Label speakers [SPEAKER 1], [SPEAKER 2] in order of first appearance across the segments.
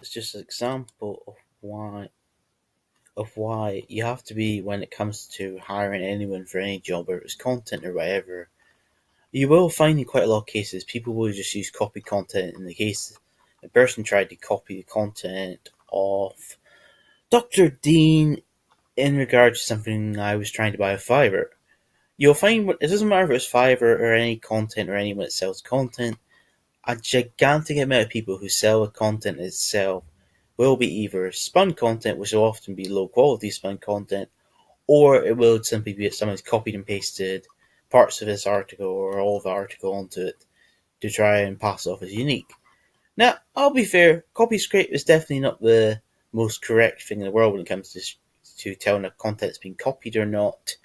[SPEAKER 1] is just an example of why you have to be when it comes to hiring anyone for any job, whether it's content or whatever. You will find in quite a lot of cases people will just use copy content. In the case a person tried to copy the content of Dr. Dean in regard to something I was trying to buy a Fiverr. You'll find it doesn't matter if it's Fiverr or any content or anyone that sells content, a gigantic amount of people who sell the content itself will be either spun content, which will often be low quality spun content, or it will simply be that someone's copied and pasted parts of this article or all of the article onto it to try and pass it off as unique. Now, I'll be fair, copy scrape is definitely not the most correct thing in the world when it comes to telling if content's been copied or not,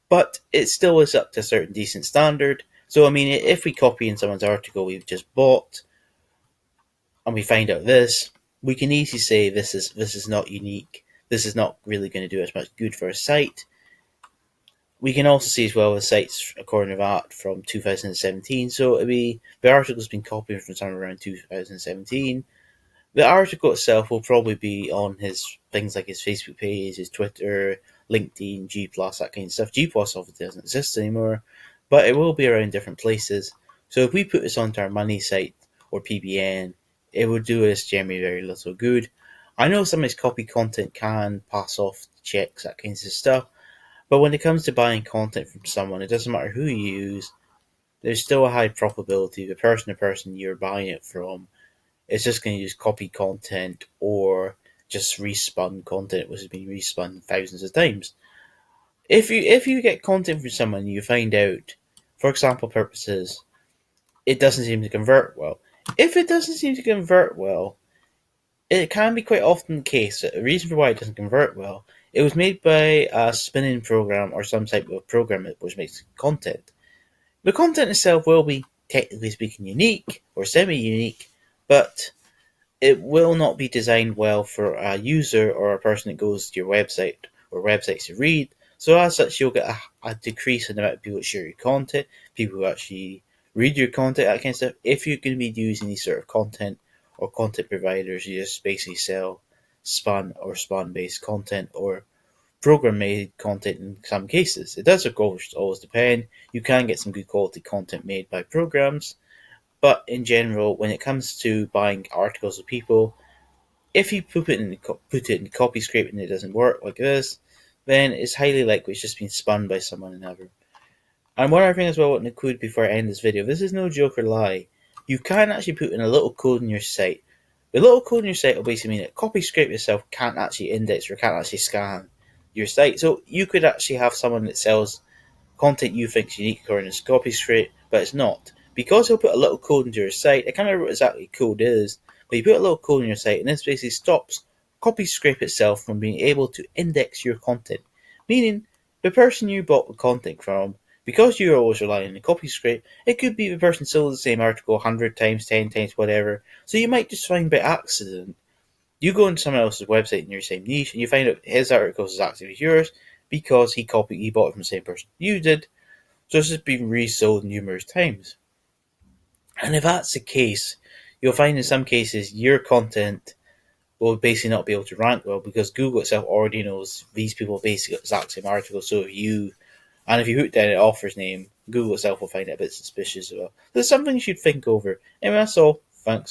[SPEAKER 1] but it still is up to a certain decent standard. So, I mean, if we copy in someone's article we've just bought and we find out this, we can easily say this is not unique. This is not really going to do as much good for a site. We can also see as well the sites according to that from 2017. So it'll be the article's been copied from somewhere around 2017. The article itself will probably be on his things like his Facebook page, his Twitter, LinkedIn, G Plus, that kind of stuff. G Plus obviously doesn't exist anymore, but it will be around different places. So if we put this onto our money site or PBN, it would do us generally very little good. I know some of his copy content can pass off checks, that kind of stuff, but when it comes to buying content from someone, it doesn't matter who you use, there's still a high probability the person to person you're buying it from is just going to use copy content or just respun content which has been respun thousands of times. If you get content from someone you find out, for example purposes, it doesn't seem to convert well. If it doesn't seem to convert well, it can be quite often the case that the reason for why it doesn't convert well, it was made by a spinning program or some type of program which makes content. The content itself will be, technically speaking, unique or semi-unique, but it will not be designed well for a user or a person that goes to your website or websites to read. So as such, you'll get a decrease in the amount of people that share your content, people who actually read your content, that kind of stuff. If you're going to be using these sort of content or content providers, you just basically sell spun or spun-based content or program-made content in some cases. It does, of course, always depend. You can get some good quality content made by programs, but in general, when it comes to buying articles of people, if you put it in copy scrape and it doesn't work like this, then it's highly likely it's just been spun by someone another. And one other thing as well I want to include before I end this video, this is no joke or lie. You can actually put in a little code in your site. The little code in your site will basically mean that copy scrape itself can't actually index or can't actually scan your site. So you could actually have someone that sells content you think is unique according to copy scrape, but it's not. Because he'll put a little code into your site, I can't remember what exactly code is, but you put a little code in your site and this basically stops copy scrape itself from being able to index your content. Meaning, the person you bought the content from, because you're always relying on the copy scrape, it could be the person sold the same article 100 times, 10 times, whatever. So you might just find by accident, you go into someone else's website in your same niche and you find out his article is exactly yours because he bought it from the same person you did. So this has been resold numerous times. And if that's the case, you'll find in some cases your content will basically not be able to rank well because Google itself already knows these people basically got the exact same article. So if you hook down an author's name, Google itself will find it a bit suspicious as well. There's something you should think over. Anyway, that's all. Thanks.